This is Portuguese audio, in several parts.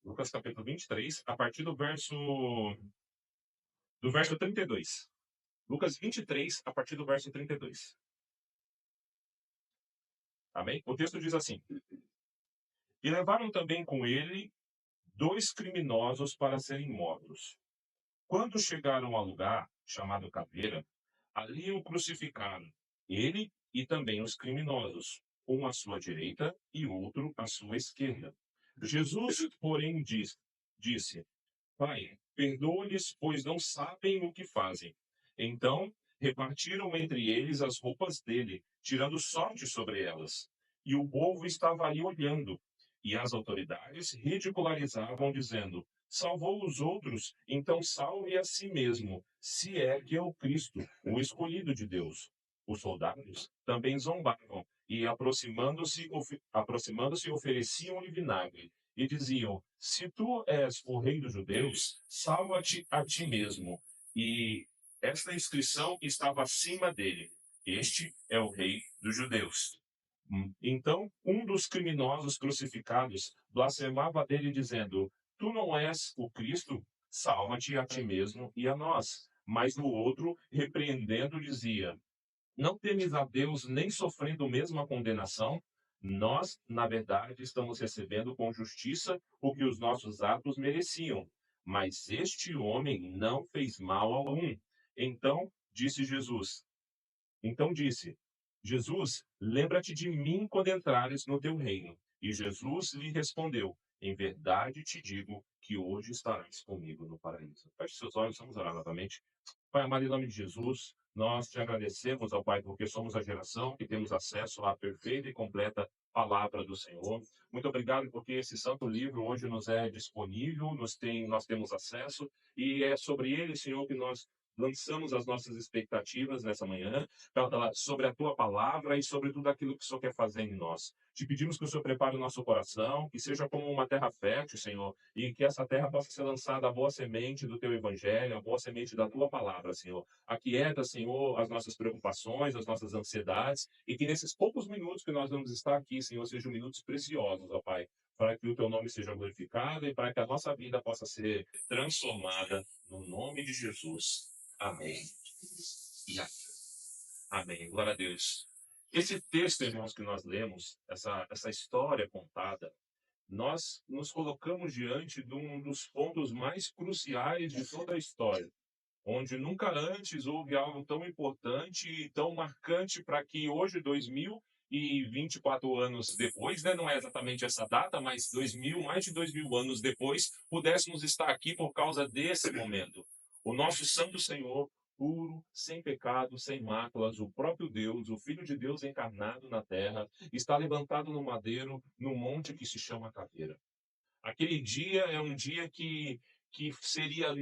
Lucas capítulo 23, a partir do verso 32. Lucas 23, a partir do verso 32. Amém? O texto diz assim: E levaram também com ele 2 criminosos para serem mortos. Quando chegaram ao lugar chamado Caveira, ali o crucificaram, ele e também os criminosos, um à sua direita e outro à sua esquerda. Jesus, porém, disse: Pai, perdoa-lhes, pois não sabem o que fazem. Então repartiram entre eles as roupas dele, tirando sorte sobre elas. E o povo estava ali olhando. E as autoridades ridicularizavam, dizendo: Salvou os outros, então salve a si mesmo, se é que é o Cristo, o escolhido de Deus. Os soldados também zombavam e, aproximando-se, ofereciam-lhe vinagre e diziam: Se tu és o rei dos judeus, salva-te a ti mesmo. E esta inscrição estava acima dele: Este é o rei dos judeus. Então, um dos criminosos crucificados blasfemava dele, dizendo: Tu não és o Cristo? Salva-te a ti mesmo e a nós. Mas o outro, repreendendo, dizia: Não temes a Deus nem sofrendo mesmo a condenação? Nós, na verdade, estamos recebendo com justiça o que os nossos atos mereciam. Mas este homem não fez mal algum. Então disse Jesus. Então disse: Jesus, lembra-te de mim quando entrares no teu reino. E Jesus lhe respondeu: Em verdade te digo que hoje estarás comigo no paraíso. Feche seus olhos, vamos orar novamente. Pai amado, em nome de Jesus, nós te agradecemos, ó Pai, porque somos a geração que temos acesso à perfeita e completa palavra do Senhor. Muito obrigado porque esse santo livro hoje nos é disponível, nós temos acesso, e é sobre ele, Senhor, que nós lançamos as nossas expectativas nessa manhã, sobre a tua palavra e sobre tudo aquilo que o Senhor quer fazer em nós. Te pedimos que o Senhor prepare o nosso coração, que seja como uma terra fértil, Senhor, e que essa terra possa ser lançada a boa semente do teu evangelho, a boa semente da tua palavra, Senhor. Aquieta, Senhor, as nossas preocupações, as nossas ansiedades, e que nesses poucos minutos que nós vamos estar aqui, Senhor, sejam minutos preciosos, ó Pai, para que o teu nome seja glorificado e para que a nossa vida possa ser transformada no nome de Jesus. Amém. E amém. Amém. Glória a Deus. Esse texto, irmãos, que nós lemos, essa história contada, nós nos colocamos diante de um dos pontos mais cruciais de toda a história, onde nunca antes houve algo tão importante e tão marcante para que hoje, 2024 anos depois, né, não é exatamente essa data, mas mais de 2000 anos depois, pudéssemos estar aqui por causa desse momento. O nosso Santo Senhor, puro, sem pecado, sem máculas, o próprio Deus, o Filho de Deus encarnado na terra, está levantado no madeiro, no monte que se chama Caveira. Aquele dia é um dia que seria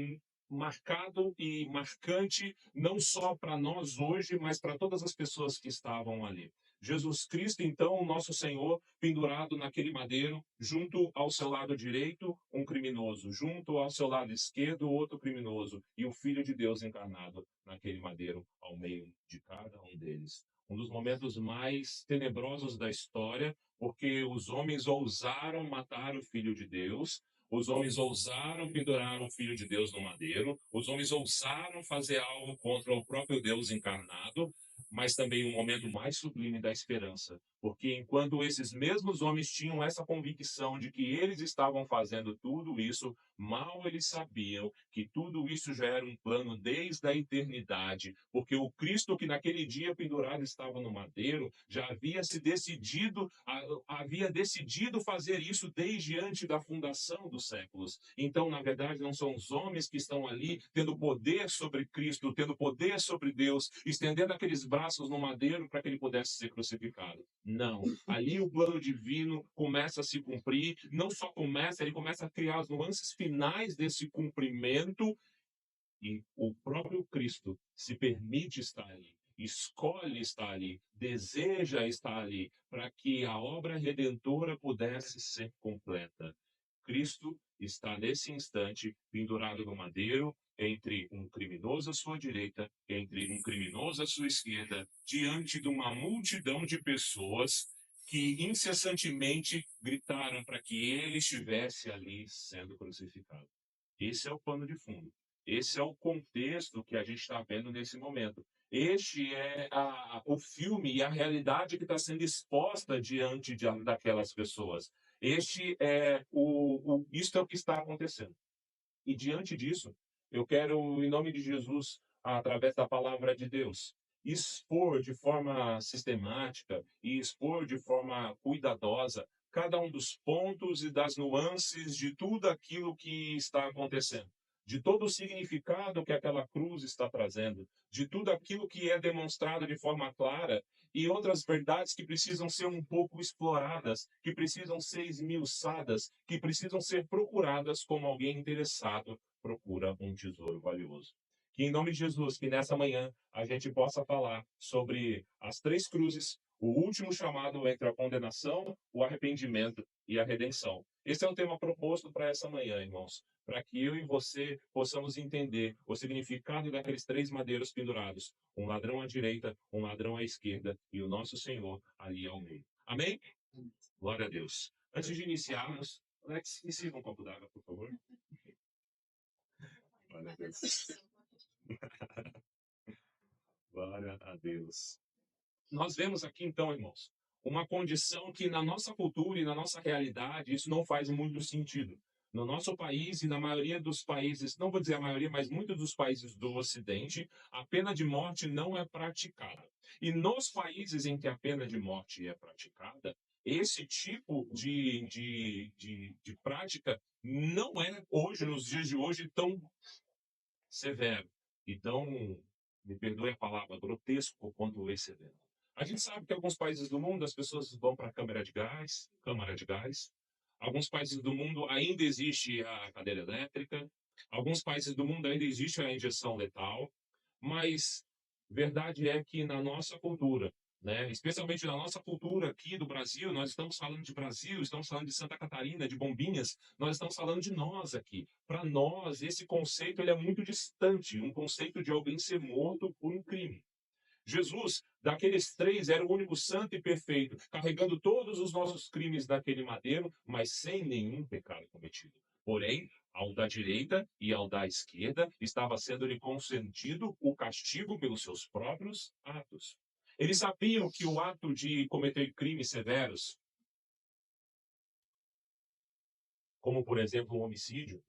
marcado e marcante não só para nós hoje, mas para todas as pessoas que estavam ali. Jesus Cristo, então, o nosso Senhor, pendurado naquele madeiro, junto ao seu lado direito, um criminoso, junto ao seu lado esquerdo, outro criminoso, e o Filho de Deus encarnado naquele madeiro, ao meio de cada um deles. Um dos momentos mais tenebrosos da história, porque os homens ousaram matar o Filho de Deus, os homens ousaram pendurar o Filho de Deus no madeiro, os homens ousaram fazer algo contra o próprio Deus encarnado, mas também um momento mais sublime da esperança, porque enquanto esses mesmos homens tinham essa convicção de que eles estavam fazendo tudo isso, mal eles sabiam que tudo isso já era um plano desde a eternidade, porque o Cristo que naquele dia pendurado estava no madeiro já havia decidido fazer isso desde antes da fundação dos séculos. Então, na verdade, não são os homens que estão ali tendo poder sobre Cristo, tendo poder sobre Deus, estendendo aqueles braços no madeiro para que ele pudesse ser crucificado. Não. Ali o plano divino começa a se cumprir, não só começa, ele começa a criar as nuances finais desse cumprimento, e o próprio Cristo se permite estar ali, escolhe estar ali, deseja estar ali, para que a obra redentora pudesse ser completa. Cristo está nesse instante pendurado no madeiro, entre um criminoso à sua direita, entre um criminoso à sua esquerda, diante de uma multidão de pessoas que incessantemente gritaram para que ele estivesse ali sendo crucificado. Esse é o pano de fundo. Esse é o contexto que a gente está vendo nesse momento. Este é o filme e a realidade que está sendo exposta diante daquelas pessoas. Isto é o que está acontecendo. E diante disso, eu quero, em nome de Jesus, através da palavra de Deus, expor de forma sistemática e expor de forma cuidadosa cada um dos pontos e das nuances de tudo aquilo que está acontecendo, de todo o significado que aquela cruz está trazendo, de tudo aquilo que é demonstrado de forma clara e outras verdades que precisam ser um pouco exploradas, que precisam ser esmiuçadas, que precisam ser procuradas como alguém interessado procura um tesouro valioso. Que em nome de Jesus, que nessa manhã a gente possa falar sobre as três cruzes, o último chamado entre a condenação, o arrependimento e a redenção. Esse é um tema proposto para essa manhã, irmãos, para que eu e você possamos entender o significado daqueles três madeiros pendurados, um ladrão à direita, um ladrão à esquerda e o nosso Senhor ali ao meio. Amém? Glória a Deus. Antes de iniciarmos, Alex, me sirva um copo d'água, por favor. Glória a Deus. Glória a Deus. Nós vemos aqui, então, irmãos, uma condição que na nossa cultura e na nossa realidade isso não faz muito sentido. No nosso país e na maioria dos países, não vou dizer a maioria, mas muitos dos países do Ocidente, a pena de morte não é praticada. E nos países em que a pena de morte é praticada, esse tipo de prática não é hoje, nos dias de hoje, tão severo. Então, me perdoe a palavra, grotesco quanto esse evento. A gente sabe que em alguns países do mundo as pessoas vão para a câmara de gás. Alguns países do mundo ainda existe a cadeira elétrica. Alguns países do mundo ainda existe a injeção letal. Mas verdade é que na nossa cultura, né, especialmente na nossa cultura aqui do Brasil, nós estamos falando de Brasil, estamos falando de Santa Catarina, de Bombinhas, nós estamos falando de nós aqui. Para nós, esse conceito ele é muito distante, um conceito de alguém ser morto por um crime. Jesus, daqueles três, era o único santo e perfeito, carregando todos os nossos crimes naquele madeiro, mas sem nenhum pecado cometido. Porém, ao da direita e ao da esquerda estava sendo-lhe concedido o castigo pelos seus próprios atos. Eles sabiam que o ato de cometer crimes severos, como por exemplo o homicídio,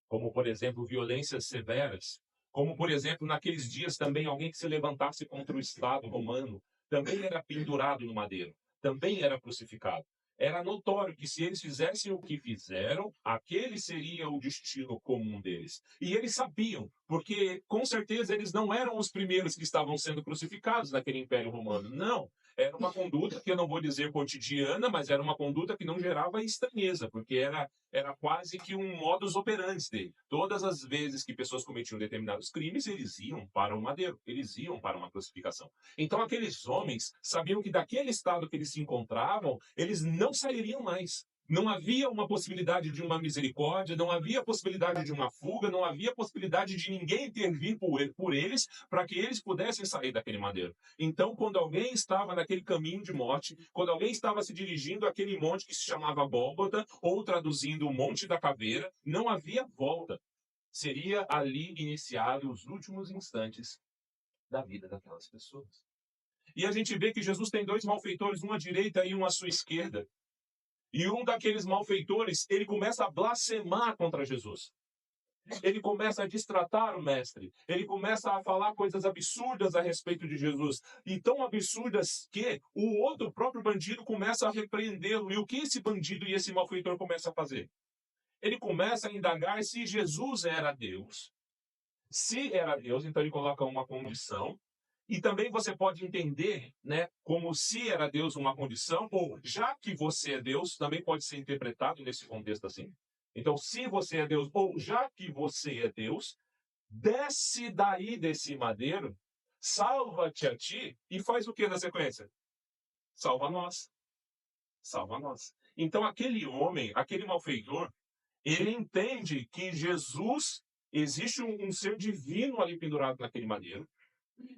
como por exemplo violências severas, como por exemplo naqueles dias também alguém que se levantasse contra o Estado romano, também era pendurado no madeiro, também era crucificado. Era notório que se eles fizessem o que fizeram, aquele seria o destino comum deles. E eles sabiam, porque com certeza eles não eram os primeiros que estavam sendo crucificados naquele Império Romano. Não, era uma conduta que eu não vou dizer cotidiana, mas era uma conduta que não gerava estranheza, porque era quase que um modus operandi dele. Todas as vezes que pessoas cometiam determinados crimes, eles iam para o madeiro, eles iam para uma crucificação. Então, aqueles homens sabiam que daquele estado que eles se encontravam, eles não sairiam mais. Não havia uma possibilidade de uma misericórdia, não havia possibilidade de uma fuga, não havia possibilidade de ninguém intervir por eles para que eles pudessem sair daquele madeiro. Então, quando alguém estava naquele caminho de morte, quando alguém estava se dirigindo àquele monte que se chamava Gólgota, ou traduzindo o Monte da Caveira, não havia volta. Seria ali iniciado os últimos instantes da vida daquelas pessoas. E a gente vê que Jesus tem dois malfeitores, um à direita e um à sua esquerda. E um daqueles malfeitores, ele começa a blasfemar contra Jesus. Ele começa a destratar o mestre. Ele começa a falar coisas absurdas a respeito de Jesus. E tão absurdas que o outro próprio bandido começa a repreendê-lo. E o que esse bandido e esse malfeitor começa a fazer? Ele começa a indagar se Jesus era Deus. Se era Deus, então ele coloca uma condição. E também você pode entender, né, como se era Deus uma condição, ou já que você é Deus, também pode ser interpretado nesse contexto assim. Então, se você é Deus, ou já que você é Deus, desce daí desse madeiro, salva-te a ti e faz o que na sequência? Salva nós. Salva nós. Então, aquele homem, aquele malfeitor, ele entende que Jesus, existe um ser divino ali pendurado naquele madeiro.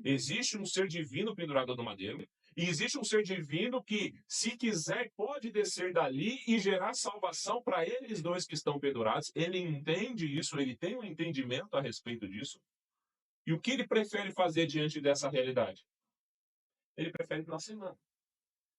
Existe um ser divino pendurado no madeiro, E existe um ser divino que, se quiser, pode descer dali e gerar salvação para eles dois que estão pendurados. Ele entende isso, ele tem um entendimento a respeito disso. E o que ele prefere fazer diante dessa realidade? Ele prefere blasfemar.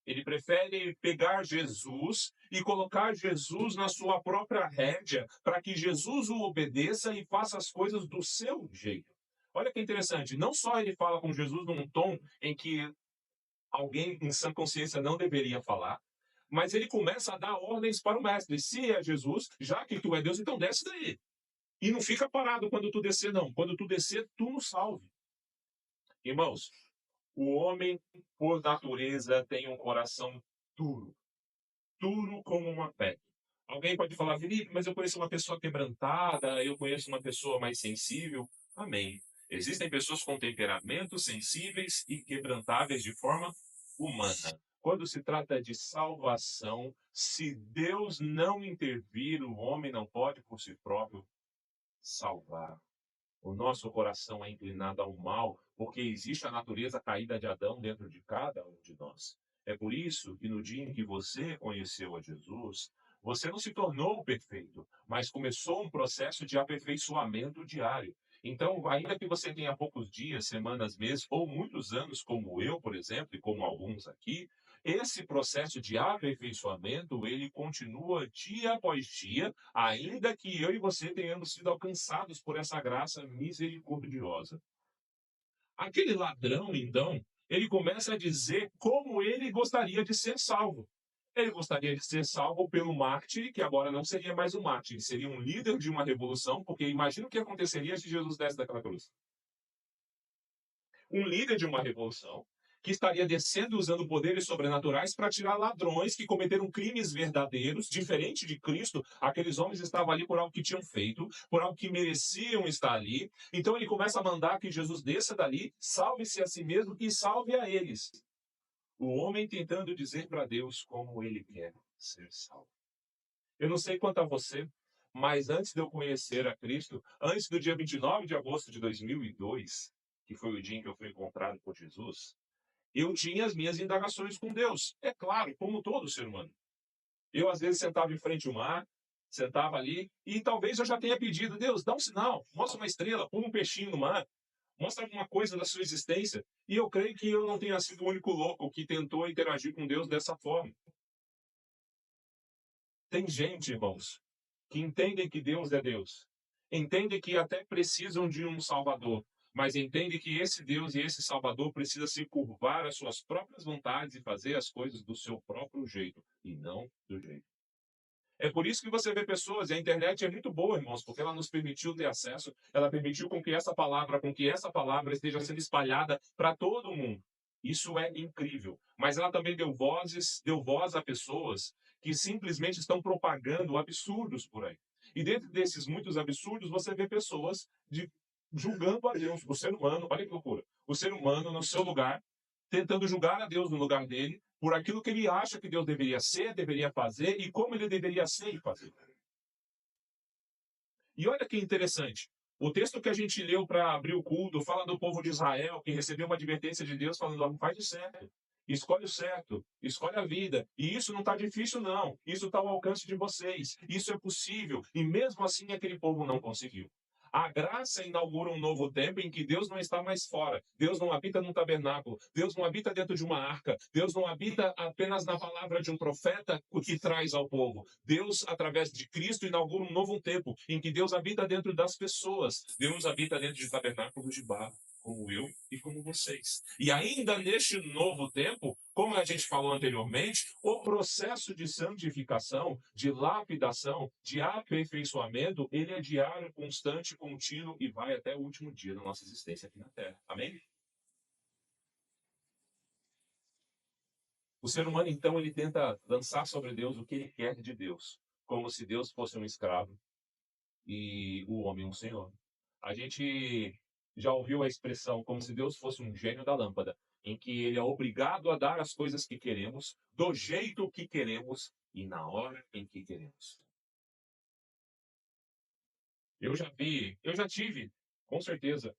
Ele prefere pegar Jesus e colocar Jesus na sua própria rédea, para que Jesus o obedeça e faça as coisas do seu jeito. Olha que interessante, não só ele fala com Jesus num tom em que alguém em sã consciência não deveria falar, mas ele começa a dar ordens para o mestre. Se é Jesus, já que tu é Deus, então desce daí. E não fica parado quando tu descer, não. Quando tu descer, tu nos salve. Irmãos, o homem, por natureza, tem um coração duro. Duro como uma pedra. Alguém pode falar, Felipe, mas eu conheço uma pessoa quebrantada, eu conheço uma pessoa mais sensível. Amém. Existem pessoas com temperamentos sensíveis e quebrantáveis de forma humana. Quando se trata de salvação, se Deus não intervir, o homem não pode por si próprio salvar. O nosso coração é inclinado ao mal, porque existe a natureza caída de Adão dentro de cada um de nós. É por isso que no dia em que você conheceu a Jesus, você não se tornou perfeito, mas começou um processo de aperfeiçoamento diário. Então, ainda que você tenha poucos dias, semanas, meses ou muitos anos, como eu, por exemplo, e como alguns aqui, esse processo de aperfeiçoamento, ele continua dia após dia, ainda que eu e você tenhamos sido alcançados por essa graça misericordiosa. Aquele ladrão, então, ele começa a dizer como ele gostaria de ser salvo. Ele gostaria de ser salvo pelo mártir, que agora não seria mais um mártir, seria um líder de uma revolução, porque imagina o que aconteceria se Jesus desse daquela cruz. Um líder de uma revolução que estaria descendo usando poderes sobrenaturais para tirar ladrões que cometeram crimes verdadeiros, diferente de Cristo. Aqueles homens estavam ali por algo que tinham feito, por algo que mereciam estar ali. Então ele começa a mandar que Jesus desça dali, salve-se a si mesmo e salve a eles. O homem tentando dizer para Deus como ele quer ser salvo. Eu não sei quanto a você, mas antes de eu conhecer a Cristo, antes do dia 29 de agosto de 2002, que foi o dia em que eu fui encontrado por Jesus, eu tinha as minhas indagações com Deus. É claro, como todo ser humano. Eu, às vezes, sentava em frente ao mar, sentava ali, e talvez eu já tenha pedido, Deus, dá um sinal, mostra uma estrela, põe um peixinho no mar, mostra alguma coisa da sua existência. E eu creio que eu não tenha sido o único louco que tentou interagir com Deus dessa forma. Tem gente, irmãos, que entendem que Deus é Deus, entendem que até precisam de um Salvador, mas entendem que esse Deus e esse Salvador precisa se curvar às suas próprias vontades e fazer as coisas do seu próprio jeito, e não do jeito. É por isso que você vê pessoas, e a internet é muito boa, irmãos, porque ela nos permitiu ter acesso, ela permitiu com que essa palavra esteja sendo espalhada para todo mundo. Isso é incrível. Mas ela também deu voz a pessoas que simplesmente estão propagando absurdos por aí. E dentro desses muitos absurdos, você vê pessoas julgando a Deus, o ser humano, olha que loucura. O ser humano no seu lugar, tentando julgar a Deus no lugar dele, por aquilo que ele acha que Deus deveria ser, deveria fazer e como ele deveria ser e fazer. E olha que interessante. O texto que a gente leu para abrir o culto fala do povo de Israel que recebeu uma advertência de Deus falando: "Ó, faz o certo, escolhe o certo, escolhe a vida. E isso não está difícil, não. Isso está ao alcance de vocês. Isso é possível." E mesmo assim, aquele povo não conseguiu. A graça inaugura um novo tempo em que Deus não está mais fora. Deus não habita num tabernáculo. Deus não habita dentro de uma arca. Deus não habita apenas na palavra de um profeta, o que traz ao povo. Deus, através de Cristo, inaugura um novo tempo em que Deus habita dentro das pessoas. Deus habita dentro de tabernáculos de barro, como eu e como vocês. E ainda neste novo tempo, como a gente falou anteriormente, o processo de santificação, de lapidação, de aperfeiçoamento, ele é diário, constante, contínuo e vai até o último dia da nossa existência aqui na Terra. Amém? O ser humano, então, ele tenta lançar sobre Deus o que ele quer de Deus, como se Deus fosse um escravo e o homem um senhor. A gente já ouviu a expressão como se Deus fosse um gênio da lâmpada, em que ele é obrigado a dar as coisas que queremos, do jeito que queremos e na hora em que queremos. Eu já tive, com certeza,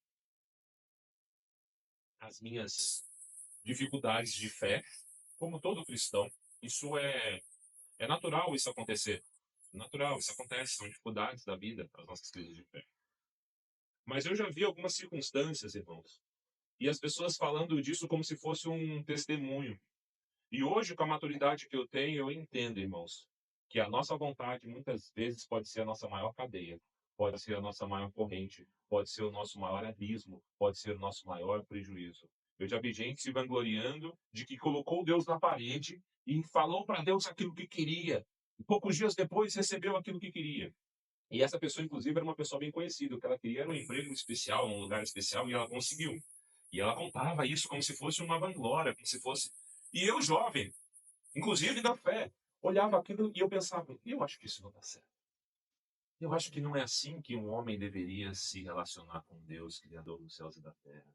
as minhas dificuldades de fé, como todo cristão. Isso é natural isso acontecer. Natural, isso acontece, são dificuldades da vida, as nossas crises de fé. Mas eu já vi algumas circunstâncias, irmãos, e as pessoas falando disso como se fosse um testemunho. E hoje, com a maturidade que eu tenho, eu entendo, irmãos, que a nossa vontade muitas vezes pode ser a nossa maior cadeia, pode ser a nossa maior corrente, pode ser o nosso maior abismo, pode ser o nosso maior prejuízo. Eu já vi gente se vangloriando de que colocou Deus na parede e falou para Deus aquilo que queria. E poucos dias depois recebeu aquilo que queria. E essa pessoa, inclusive, era uma pessoa bem conhecida. O que ela queria era um emprego especial, um lugar especial, e ela conseguiu. E ela contava isso como se fosse uma vanglória, como se fosse. E eu, jovem, inclusive da fé, olhava aquilo e eu pensava, eu acho que isso não dá certo. Eu acho que não é assim que um homem deveria se relacionar com Deus, Criador dos céus e da terra.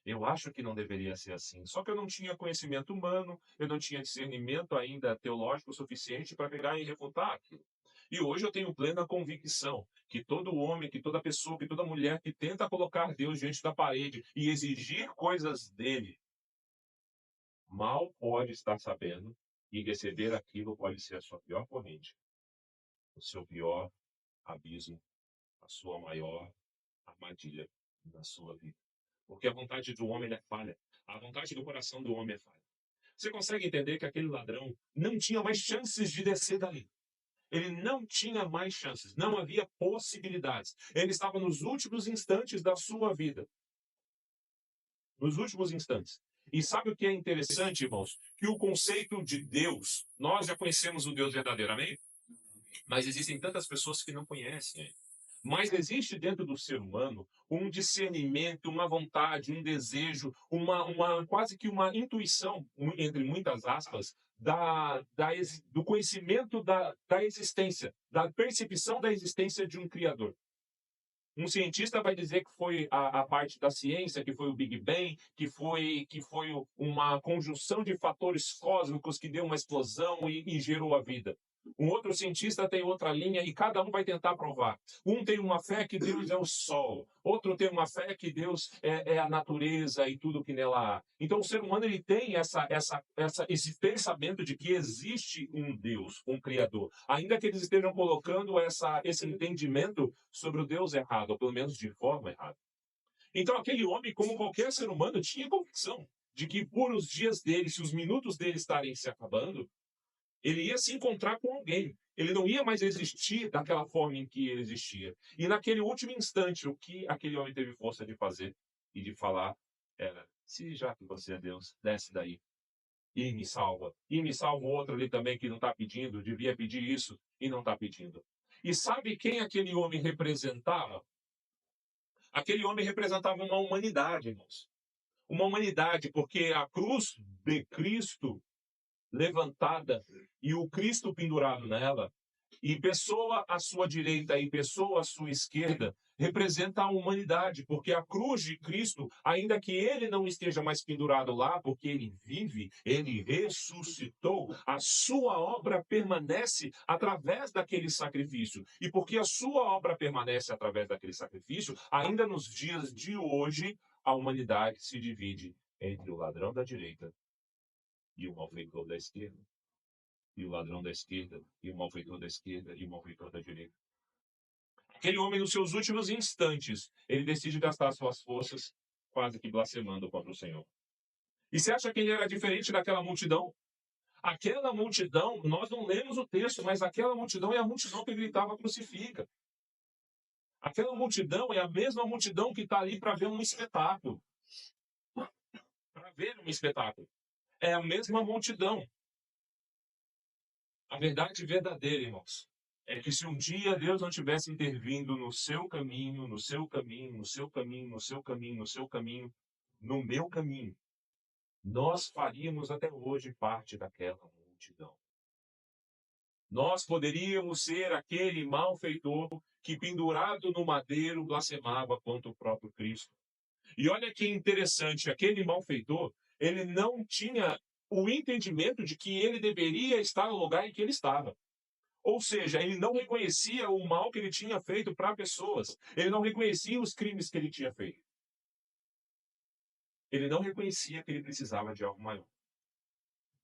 Eu acho que não deveria ser assim. Só que eu não tinha conhecimento humano, eu não tinha discernimento ainda teológico suficiente para pegar e refutar aquilo. E hoje eu tenho plena convicção que todo homem, que toda pessoa, que toda mulher que tenta colocar Deus diante da parede e exigir coisas dele, mal pode estar sabendo e receber aquilo pode ser a sua pior corrente, o seu pior abismo, a sua maior armadilha na sua vida. Porque a vontade do homem é falha. A vontade do coração do homem é falha. Você consegue entender que aquele ladrão não tinha mais chances de descer dali? Ele não tinha mais chances, não havia possibilidades. Ele estava nos últimos instantes da sua vida. Nos últimos instantes. E sabe o que é interessante, irmãos? Que o conceito de Deus, nós já conhecemos o Deus verdadeiro, amém? Mas existem tantas pessoas que não conhecem ele. Mas existe dentro do ser humano um discernimento, uma vontade, um desejo, quase que uma intuição, entre muitas aspas, do conhecimento da existência, da percepção da existência de um Criador. Um cientista vai dizer que foi a parte da ciência, que foi o Big Bang, que foi uma conjunção de fatores cósmicos que deu uma explosão e gerou a vida. Um outro cientista tem outra linha e cada um vai tentar provar. Um tem uma fé que Deus é o sol, outro tem uma fé que Deus é a natureza e tudo que nela há. Então o ser humano ele tem esse pensamento de que existe um Deus, um Criador. Ainda que eles estejam colocando esse entendimento sobre o Deus errado, ou pelo menos de forma errada. Então aquele homem, como qualquer ser humano, tinha convicção de que por os dias dele, se os minutos dele estarem se acabando, ele ia se encontrar com alguém. Ele não ia mais existir daquela forma em que ele existia. E naquele último instante, o que aquele homem teve força de fazer e de falar era: se já que você é Deus, desce daí e me salva. E me salva o outro ali também que não está pedindo, devia pedir isso e não está pedindo. E sabe quem aquele homem representava? Aquele homem representava uma humanidade, irmãos. Uma humanidade, porque a cruz de Cristo levantada e o Cristo pendurado nela, e pessoa à sua direita e pessoa à sua esquerda, representa a humanidade, porque a cruz de Cristo, ainda que ele não esteja mais pendurado lá, porque ele vive, ele ressuscitou, a sua obra permanece através daquele sacrifício. E porque a sua obra permanece através daquele sacrifício, ainda nos dias de hoje, a humanidade se divide entre o ladrão da direita e o malfeitor da esquerda, e o ladrão da esquerda, e o malfeitor da esquerda, e o malfeitor da direita. Aquele homem, nos seus últimos instantes, ele decide gastar suas forças quase que blasfemando contra o Senhor. E você acha que ele era diferente daquela multidão? Aquela multidão, nós não lemos o texto, mas aquela multidão é a multidão que gritava crucifica. Aquela multidão é a mesma multidão que está ali para ver um espetáculo. Para ver um espetáculo. É a mesma multidão. A verdade verdadeira, irmãos, é que se um dia Deus não tivesse intervindo no seu caminho, no seu caminho, no seu caminho, no seu caminho, no seu caminho, no meu caminho, nós faríamos até hoje parte daquela multidão. Nós poderíamos ser aquele malfeitor que, pendurado no madeiro, blasfemava contra o próprio Cristo. E olha que interessante, aquele malfeitor, ele não tinha o entendimento de que ele deveria estar no lugar em que ele estava. Ou seja, ele não reconhecia o mal que ele tinha feito para pessoas. Ele não reconhecia os crimes que ele tinha feito. Ele não reconhecia que ele precisava de algo maior.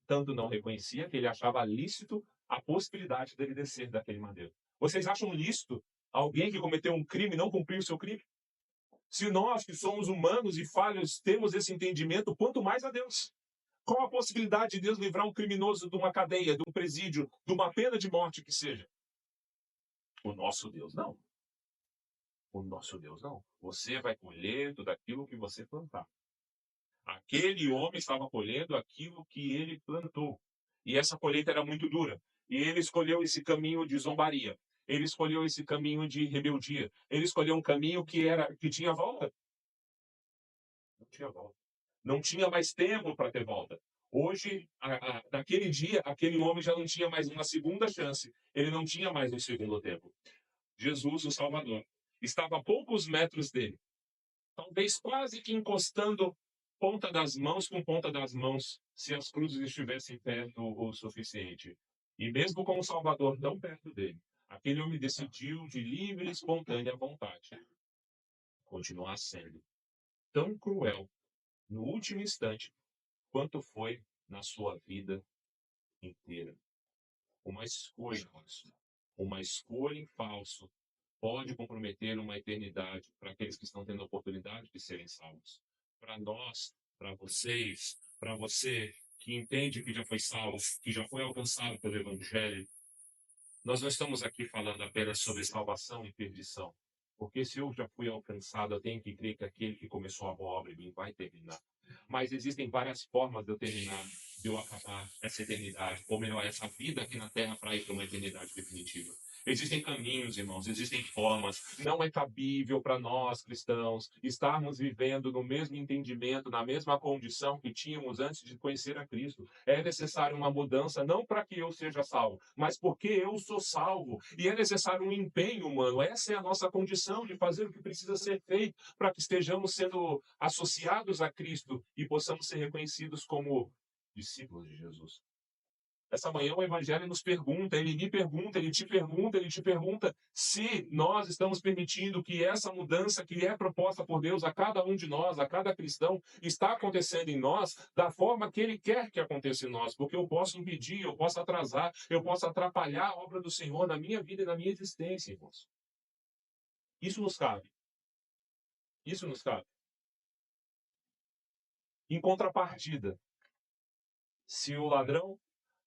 Tanto não reconhecia que ele achava lícito a possibilidade dele descer daquele madeiro. Vocês acham lícito alguém que cometeu um crime não cumprir o seu crime? Se nós, que somos humanos e falhos, temos esse entendimento, quanto mais a Deus. Qual a possibilidade de Deus livrar um criminoso de uma cadeia, de um presídio, de uma pena de morte que seja? O nosso Deus não. O nosso Deus não. Você vai colher tudo aquilo que você plantar. Aquele homem estava colhendo aquilo que ele plantou. E essa colheita era muito dura. E ele escolheu esse caminho de zombaria. Ele escolheu esse caminho de rebeldia. Ele escolheu um caminho que tinha volta. Não tinha volta. Não tinha mais tempo para ter volta. Hoje, naquele dia, aquele homem já não tinha mais uma segunda chance. Ele não tinha mais um segundo tempo. Jesus, o Salvador, estava a poucos metros dele. Talvez quase que encostando ponta das mãos com ponta das mãos, se as cruzes estivessem perto o suficiente. E mesmo com o Salvador tão perto dele, aquele homem decidiu de livre e espontânea vontade continuar sendo tão cruel no último instante quanto foi na sua vida inteira. Uma escolha em falso pode comprometer uma eternidade para aqueles que estão tendo a oportunidade de serem salvos. Para nós, para vocês, para você que entende que já foi salvo, que já foi alcançado pelo Evangelho, nós não estamos aqui falando apenas sobre salvação e perdição. Porque se eu já fui alcançado, eu tenho que crer que aquele que começou a boa obra em mim vai terminar. Mas existem várias formas de eu terminar, de eu acabar essa eternidade, ou melhor, essa vida aqui na Terra para ir para uma eternidade definitiva. Existem caminhos, irmãos, existem formas. Não é cabível para nós, cristãos, estarmos vivendo no mesmo entendimento, na mesma condição que tínhamos antes de conhecer a Cristo. É necessário uma mudança, não para que eu seja salvo, mas porque eu sou salvo. E é necessário um empenho humano. Essa é a nossa condição de fazer o que precisa ser feito para que estejamos sendo associados a Cristo e possamos ser reconhecidos como discípulos de Jesus. Essa manhã o Evangelho nos pergunta, ele me pergunta, ele te pergunta se nós estamos permitindo que essa mudança que é proposta por Deus a cada um de nós, a cada cristão, está acontecendo em nós da forma que ele quer que aconteça em nós, porque eu posso impedir, eu posso atrasar, eu posso atrapalhar a obra do Senhor na minha vida e na minha existência, irmãos. Isso nos cabe. Isso nos cabe. Em contrapartida, se o ladrão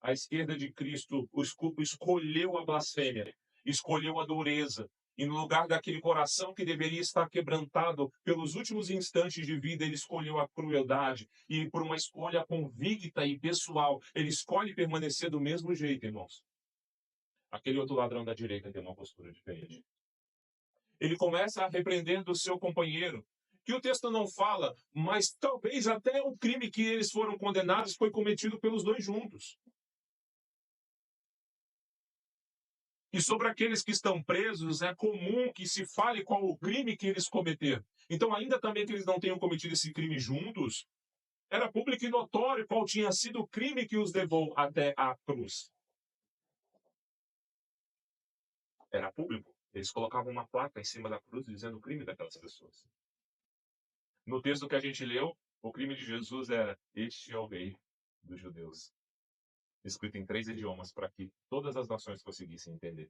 à esquerda de Cristo, o escolheu a blasfêmia, escolheu a dureza, e no lugar daquele coração que deveria estar quebrantado pelos últimos instantes de vida, ele escolheu a crueldade, e por uma escolha convicta e pessoal, ele escolhe permanecer do mesmo jeito, irmãos. Aquele outro ladrão da direita tem uma postura diferente. Ele começa repreendendo o seu companheiro, que o texto não fala, mas talvez até o crime que eles foram condenados foi cometido pelos dois juntos. E sobre aqueles que estão presos, é comum que se fale qual o crime que eles cometeram. Então, ainda também que eles não tenham cometido esse crime juntos, era público e notório qual tinha sido o crime que os levou até a cruz. Era público. Eles colocavam uma placa em cima da cruz dizendo o crime daquelas pessoas. No texto que a gente leu, o crime de Jesus era: "Este é o rei dos judeus", escrito em 3 idiomas para que todas as nações conseguissem entender.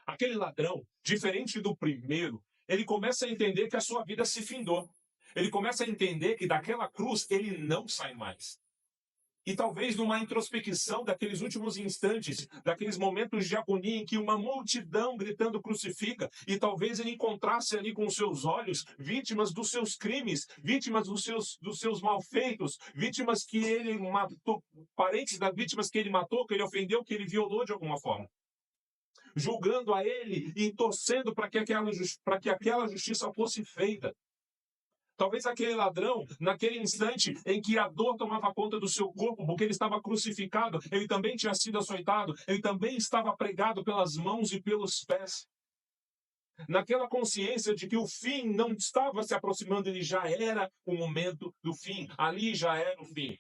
Aquele ladrão, diferente do primeiro, ele começa a entender que a sua vida se findou. Ele começa a entender que daquela cruz ele não sai mais. E talvez numa introspecção daqueles últimos instantes, daqueles momentos de agonia em que uma multidão gritando crucifica, e talvez ele encontrasse ali com os seus olhos vítimas dos seus crimes, vítimas dos seus malfeitos, vítimas que ele matou, parentes das vítimas que ele matou, que ele ofendeu, que ele violou de alguma forma, julgando a ele e torcendo para que aquela justiça fosse feita. Talvez aquele ladrão, naquele instante em que a dor tomava conta do seu corpo, porque ele estava crucificado, ele também tinha sido açoitado, ele também estava pregado pelas mãos e pelos pés. Naquela consciência de que o fim não estava se aproximando, ele já era o momento do fim, ali já era o fim.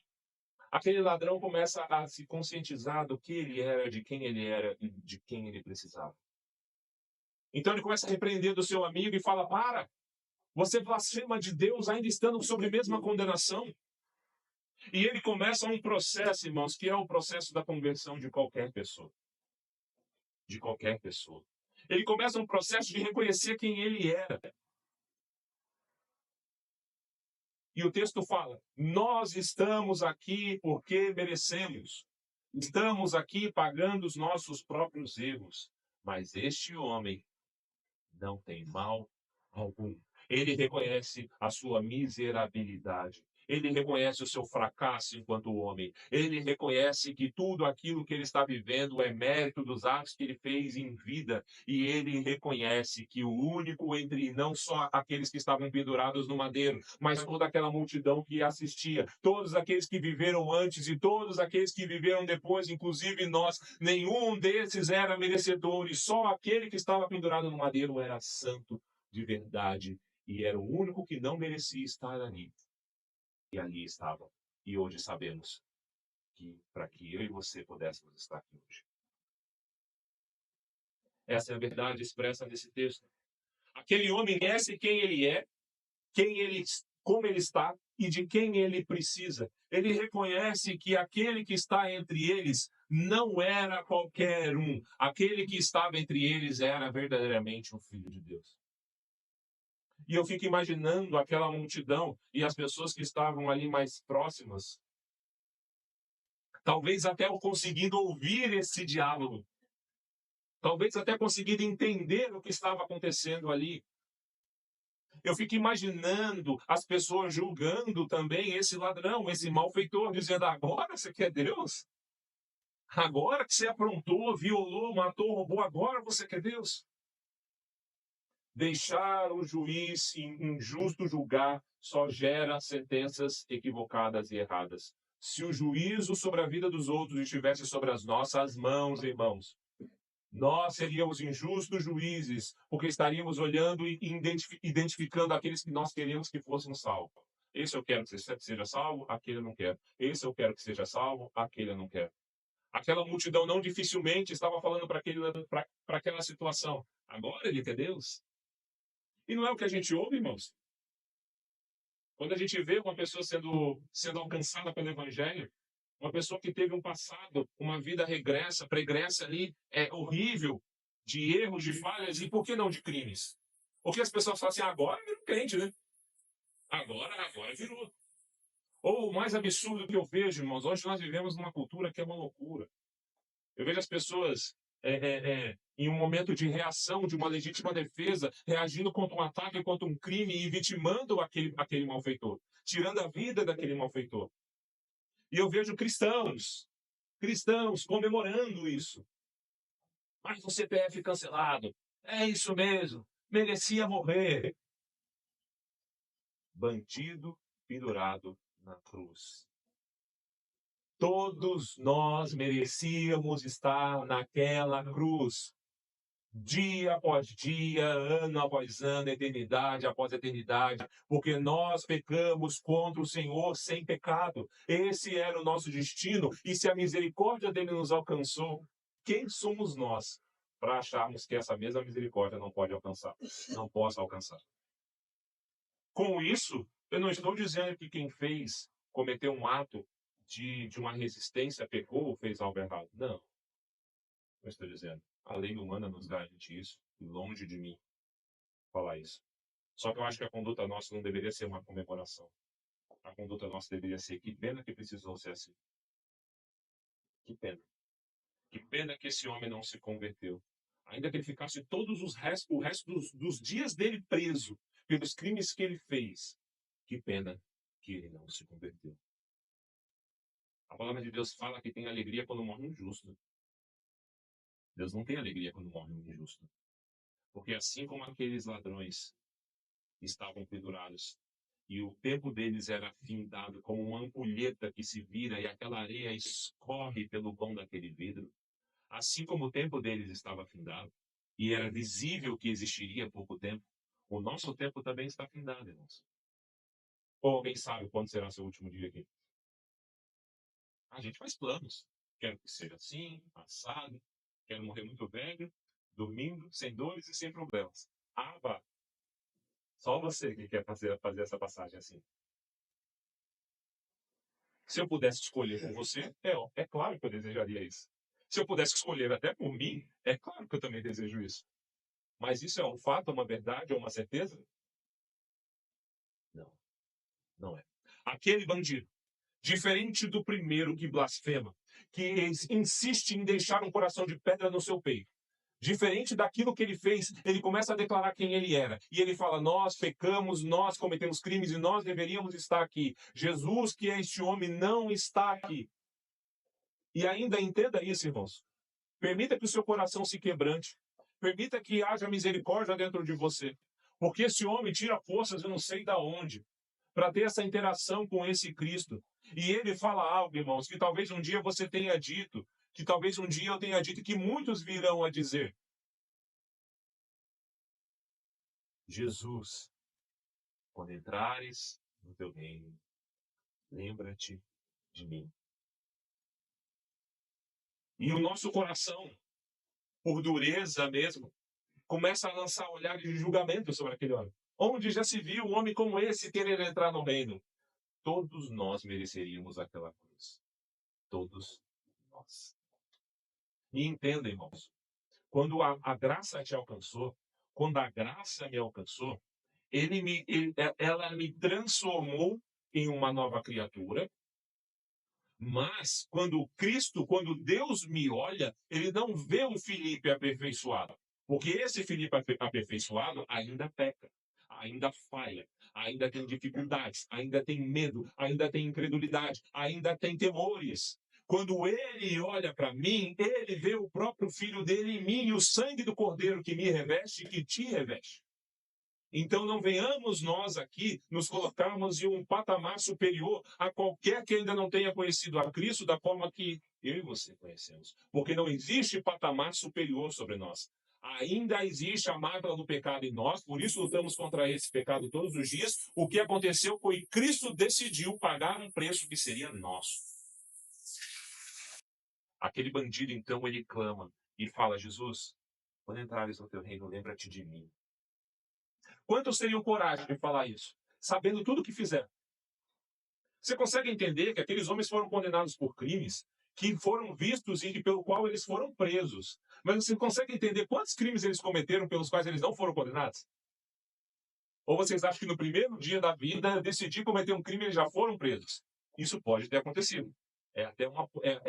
Aquele ladrão começa a se conscientizar do que ele era, de quem ele era e de quem ele precisava. Então ele começa a repreender do seu amigo e fala: para! Você blasfema de Deus ainda estando sob a mesma condenação. E ele começa um processo, irmãos, que é o processo da conversão de qualquer pessoa. De qualquer pessoa. Ele começa um processo de reconhecer quem ele era. E o texto fala: nós estamos aqui porque merecemos. Estamos aqui pagando os nossos próprios erros. Mas este homem não tem mal algum. Ele reconhece a sua miserabilidade. Ele reconhece o seu fracasso enquanto homem. Ele reconhece que tudo aquilo que ele está vivendo é mérito dos atos que ele fez em vida. E ele reconhece que o único entre não só aqueles que estavam pendurados no madeiro, mas toda aquela multidão que assistia, todos aqueles que viveram antes e todos aqueles que viveram depois, inclusive nós, nenhum desses era merecedor, e só aquele que estava pendurado no madeiro era santo de verdade, e era o único que não merecia estar ali. E ali estava. E hoje sabemos que para que eu e você pudéssemos estar aqui hoje. Essa é a verdade expressa nesse texto. Aquele homem conhece quem ele é, como ele está e de quem ele precisa. Ele reconhece que aquele que está entre eles não era qualquer um. Aquele que estava entre eles era verdadeiramente um filho de Deus. E eu fico imaginando aquela multidão e as pessoas que estavam ali mais próximas, talvez até conseguindo ouvir esse diálogo, talvez até conseguindo entender o que estava acontecendo ali. Eu fico imaginando as pessoas julgando também esse ladrão, esse malfeitor, dizendo: agora você quer Deus? Agora que você aprontou, violou, matou, roubou, agora você quer Deus? Deixar o juiz injusto julgar só gera sentenças equivocadas e erradas. Se o juízo sobre a vida dos outros estivesse sobre as nossas mãos, irmãos, nós seríamos injustos juízes, porque estaríamos olhando e identificando aqueles que nós queremos que fossem salvos. Esse eu quero que seja salvo, aquele eu não quero. Esse eu quero que seja salvo, aquele eu não quero. Aquela multidão não dificilmente estava falando para aquela situação. Agora ele quer Deus? E não é o que a gente ouve, irmãos? Quando a gente vê uma pessoa sendo alcançada pelo Evangelho, uma pessoa que teve um passado, uma vida pregressa ali, horrível, de erros, de falhas, e por que não de crimes? Porque as pessoas falam assim: agora virou crente, né? Agora virou. Ou o mais absurdo que eu vejo, irmãos, hoje nós vivemos numa cultura que é uma loucura. Eu vejo as pessoas em um momento de reação, de uma legítima defesa, reagindo contra um ataque, contra um crime e vitimando aquele malfeitor, tirando a vida daquele malfeitor. E eu vejo cristãos comemorando isso. Mas o CPF cancelado. É isso mesmo. Merecia morrer. Bandido pendurado na cruz. Todos nós merecíamos estar naquela cruz. Dia após dia, ano após ano, eternidade após eternidade, porque nós pecamos contra o Senhor sem pecado. Esse era o nosso destino, e se a misericórdia dele nos alcançou, quem somos nós para acharmos que essa mesma misericórdia não pode alcançar, não possa alcançar? Com isso, eu não estou dizendo que quem cometeu um ato de uma resistência, pecou ou fez algo errado. Não. Eu estou dizendo, a lei humana nos garante isso, e longe de mim falar isso. Só que eu acho que a conduta nossa não deveria ser uma comemoração. A conduta nossa deveria ser: que pena que precisou ser assim. Que pena. Que pena que esse homem não se converteu. Ainda que ele ficasse o resto dos dias dele preso pelos crimes que ele fez. Que pena que ele não se converteu. A palavra de Deus fala que tem alegria quando morre um justo. Deus não tem alegria quando morre um injusto. Porque assim como aqueles ladrões estavam pendurados e o tempo deles era findado como uma ampulheta que se vira e aquela areia escorre pelo vão daquele vidro, assim como o tempo deles estava findado e era visível que existiria pouco tempo, o nosso tempo também está findado, irmãos. Ou alguém sabe quando será seu último dia aqui? A gente faz planos. Quero que seja assim, assado, quero morrer muito velho, dormindo, sem dores e sem problemas. Ah, vá. Só você que quer fazer essa passagem assim. Se eu pudesse escolher por você, é claro que eu desejaria isso. Se eu pudesse escolher até por mim, é claro que eu também desejo isso. Mas isso é um fato, uma verdade ou uma certeza? Não, não é. Aquele bandido, diferente do primeiro que blasfema, que insiste em deixar um coração de pedra no seu peito, diferente daquilo que ele fez, ele começa a declarar quem ele era. E ele fala: nós pecamos, nós cometemos crimes e nós deveríamos estar aqui. Jesus, que é este homem, não está aqui. E ainda entenda isso, irmãos. Permita que o seu coração se quebrante. Permita que haja misericórdia dentro de você. Porque esse homem tira forças, eu não sei da onde, para ter essa interação com esse Cristo. E ele fala algo, irmãos, que talvez um dia você tenha dito, que talvez um dia eu tenha dito, que muitos virão a dizer: Jesus, quando entrares no teu reino, lembra-te de mim. E o nosso coração, por dureza mesmo, começa a lançar olhares de julgamento sobre aquele homem. Onde já se viu um homem como esse querer entrar no reino? Todos nós mereceríamos aquela cruz. Todos nós. E entenda, irmãos, quando a graça te alcançou, quando a graça me alcançou, ela me transformou em uma nova criatura. Mas quando Deus me olha, ele não vê um Filipe aperfeiçoado. Porque esse Filipe aperfeiçoado ainda peca, ainda falha, ainda tem dificuldades, ainda tem medo, ainda tem incredulidade, ainda tem temores. Quando ele olha para mim, ele vê o próprio filho dele em mim e o sangue do cordeiro que me reveste e que te reveste. Então não venhamos nós aqui nos colocarmos em um patamar superior a qualquer que ainda não tenha conhecido a Cristo da forma que eu e você conhecemos. Porque não existe patamar superior sobre nós. Ainda existe a mácula do pecado em nós, por isso lutamos contra esse pecado todos os dias. O que aconteceu foi que Cristo decidiu pagar um preço que seria nosso. Aquele bandido, então, ele clama e fala: Jesus, quando entrares no teu reino, lembra-te de mim. Quantos teriam coragem de falar isso, sabendo tudo o que fizeram? Você consegue entender que aqueles homens foram condenados por crimes que foram vistos e pelo qual eles foram presos. Mas você consegue entender quantos crimes eles cometeram pelos quais eles não foram condenados? Ou vocês acham que no primeiro dia da vida, decidir cometer um crime, eles já foram presos? Isso pode ter acontecido. É até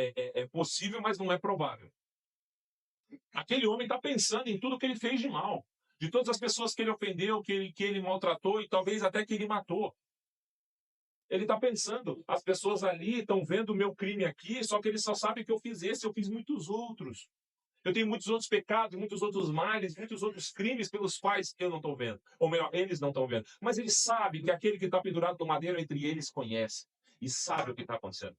é possível, mas não é provável. Aquele homem está pensando em tudo que ele fez de mal, de todas as pessoas que ele ofendeu, que ele maltratou e talvez até que ele matou. Ele está pensando, as pessoas ali estão vendo o meu crime aqui, só que eles só sabem que eu fiz esse, eu fiz muitos outros. Eu tenho muitos outros pecados, muitos outros males, muitos outros crimes pelos quais eu não estou vendo. Ou melhor, eles não estão vendo. Mas ele sabe que aquele que está pendurado no madeiro entre eles conhece e sabe o que está acontecendo.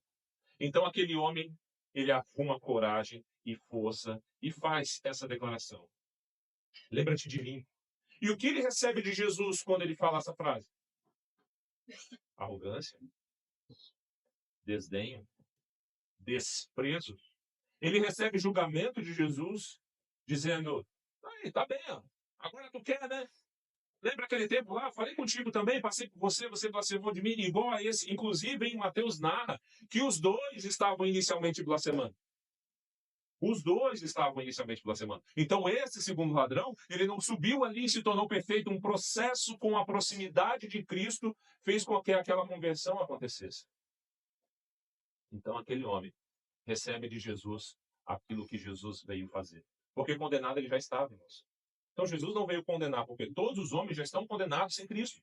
Então aquele homem, ele arruma coragem e força e faz essa declaração. Lembra-te de mim. E o que ele recebe de Jesus quando ele fala essa frase? Arrogância, desdenho, desprezo. Ele recebe julgamento de Jesus, dizendo: aí, tá bem, ó. Agora tu quer, né? Lembra aquele tempo lá? Falei contigo também, passei por você, você blasfemou de mim, igual a esse. Inclusive, em Mateus narra que os dois estavam inicialmente blasfemando. Os dois estavam inicialmente blasfemando. Então, esse segundo ladrão, ele não subiu ali e se tornou perfeito. Um processo com a proximidade de Cristo fez com que aquela conversão acontecesse. Então, aquele homem recebe de Jesus aquilo que Jesus veio fazer. Porque condenado ele já estava, irmãos. Então Jesus não veio condenar, porque todos os homens já estão condenados sem Cristo.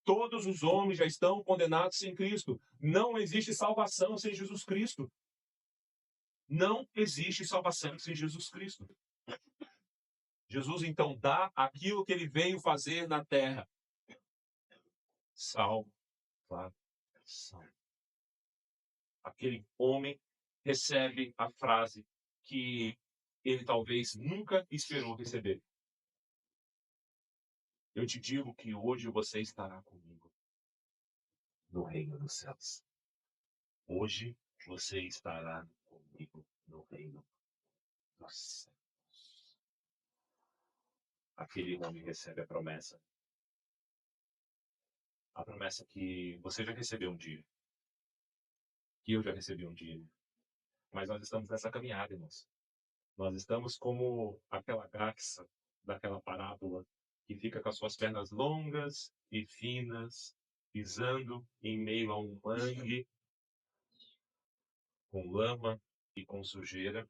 Todos os homens já estão condenados sem Cristo. Não existe salvação sem Jesus Cristo. Não existe salvação sem Jesus Cristo. Jesus então dá aquilo que ele veio fazer na terra. Salvação. Aquele homem recebe a frase que ele talvez nunca esperou receber. Eu te digo que hoje você estará comigo no reino dos céus. Hoje você estará comigo no reino dos céus. Aquele homem recebe a promessa A promessa que você já recebeu um dia, que eu já recebi um dia. Mas nós estamos nessa caminhada, irmãos. Nós estamos como aquela garça daquela parábola que fica com as suas pernas longas e finas, pisando em meio a um mangue com lama e com sujeira,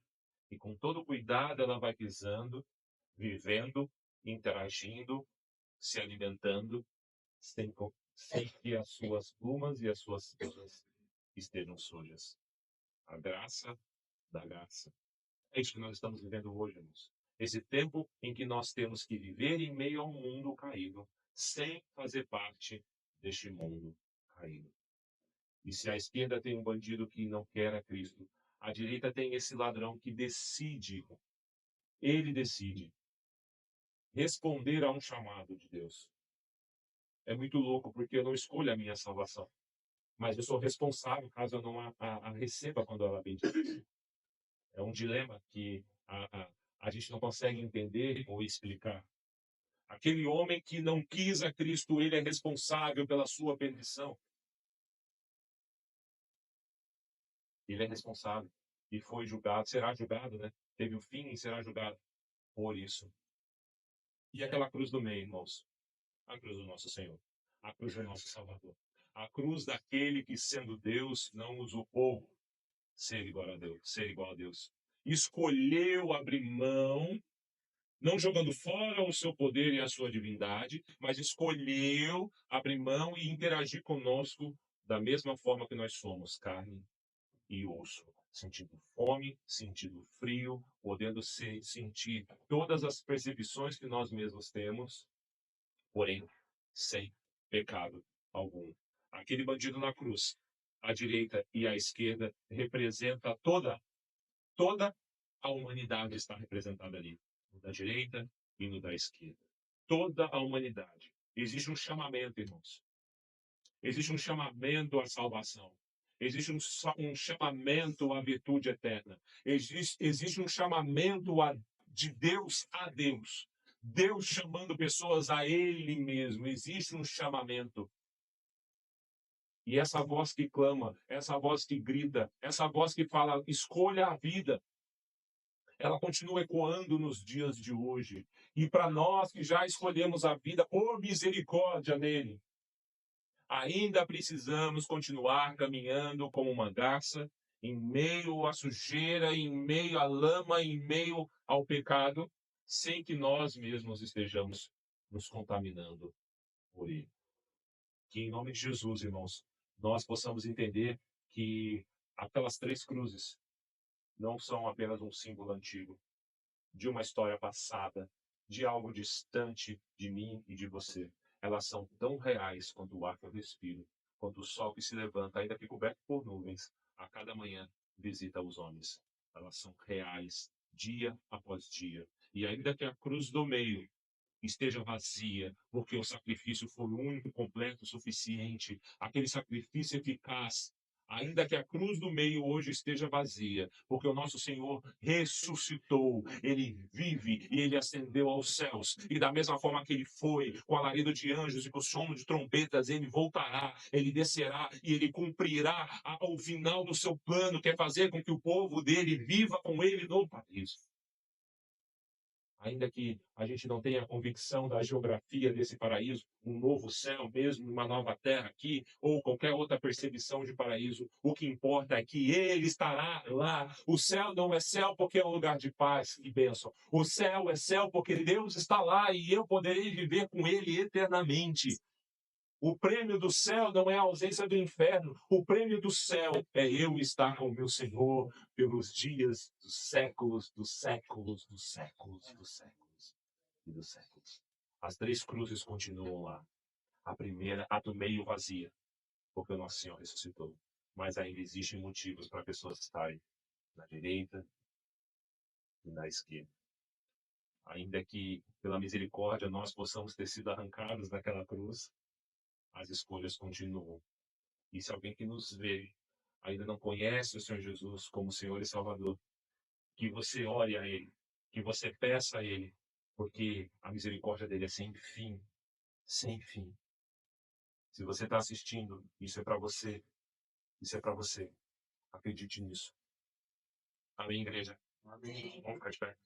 e com todo cuidado ela vai pisando, vivendo, interagindo, se alimentando, sem que as suas plumas e as suas penas estejam sujas. A graça da graça. É isso que nós estamos vivendo hoje, irmãos. Esse tempo em que nós temos que viver em meio a um mundo caído, sem fazer parte deste mundo caído. E se a esquerda tem um bandido que não quer a Cristo, a direita tem esse ladrão que decide, ele decide responder a um chamado de Deus. É muito louco, porque eu não escolho a minha salvação, mas eu sou responsável caso eu não a receba quando ela vem de Deus. É um dilema que a gente não consegue entender ou explicar. Aquele homem que não quis a Cristo, ele é responsável pela sua perdição. Ele é responsável e foi julgado, será julgado, né? Teve o fim e será julgado por isso. E aquela cruz do meio, irmãos? A cruz do nosso Senhor, a cruz do nosso Salvador, a cruz daquele que, sendo Deus, não usurpou ser igual a Deus, ser igual a Deus. Escolheu abrir mão, não jogando fora o seu poder e a sua divindade, mas escolheu abrir mão e interagir conosco da mesma forma que nós somos, carne e osso, sentindo fome, sentindo frio, podendo sentir todas as percepções que nós mesmos temos, porém sem pecado algum. Aquele bandido na cruz, à direita e à esquerda, representa toda a humanidade está representada ali, no da direita e no da esquerda. Toda a humanidade. Existe um chamamento, irmãos. Existe um chamamento à salvação. Existe um chamamento à virtude eterna. Existe um chamamento de Deus a Deus. Deus chamando pessoas a Ele mesmo. Existe um chamamento. E essa voz que clama, essa voz que grita, essa voz que fala, escolha a vida, ela continua ecoando nos dias de hoje. E para nós que já escolhemos a vida por misericórdia nele, ainda precisamos continuar caminhando como uma garça, em meio à sujeira, em meio à lama, em meio ao pecado, sem que nós mesmos estejamos nos contaminando por ele. Que em nome de Jesus, irmãos, nós possamos entender que aquelas três cruzes não são apenas um símbolo antigo de uma história passada, de algo distante de mim e de você. Elas são tão reais quanto o ar que eu respiro, quanto o sol que se levanta, ainda que coberto por nuvens, a cada manhã visita os homens. Elas são reais, dia após dia. E ainda que a cruz do meio esteja vazia, porque o sacrifício foi único, completo, suficiente, aquele sacrifício eficaz. Ainda que a cruz do meio hoje esteja vazia, porque o nosso Senhor ressuscitou, ele vive e ele ascendeu aos céus. E da mesma forma que ele foi, com alarido de anjos e com o som de trombetas, ele voltará, ele descerá e ele cumprirá o final do seu plano, que é fazer com que o povo dele viva com ele no paraíso. Ainda que a gente não tenha a convicção da geografia desse paraíso, um novo céu mesmo, uma nova terra aqui, ou qualquer outra percepção de paraíso, o que importa é que ele estará lá. O céu não é céu porque é um lugar de paz e bênção. O céu é céu porque Deus está lá e eu poderei viver com ele eternamente. O prêmio do céu não é a ausência do inferno. O prêmio do céu é eu estar com o meu Senhor pelos dias dos séculos, dos séculos, dos séculos, dos séculos e dos séculos. As três cruzes continuam lá. A primeira, a do meio vazia, porque o nosso Senhor ressuscitou. Mas ainda existem motivos para pessoas estarem na direita e na esquerda. Ainda que, pela misericórdia, nós possamos ter sido arrancados daquela cruz, as escolhas continuam. E se alguém que nos vê ainda não conhece o Senhor Jesus como Senhor e Salvador, que você ore a Ele, que você peça a Ele, porque a misericórdia dele é sem fim, sem fim, Se você está assistindo, isso é para você. Isso é para você. Acredite nisso. Amém, igreja? Amém. Vamos ficar de pé.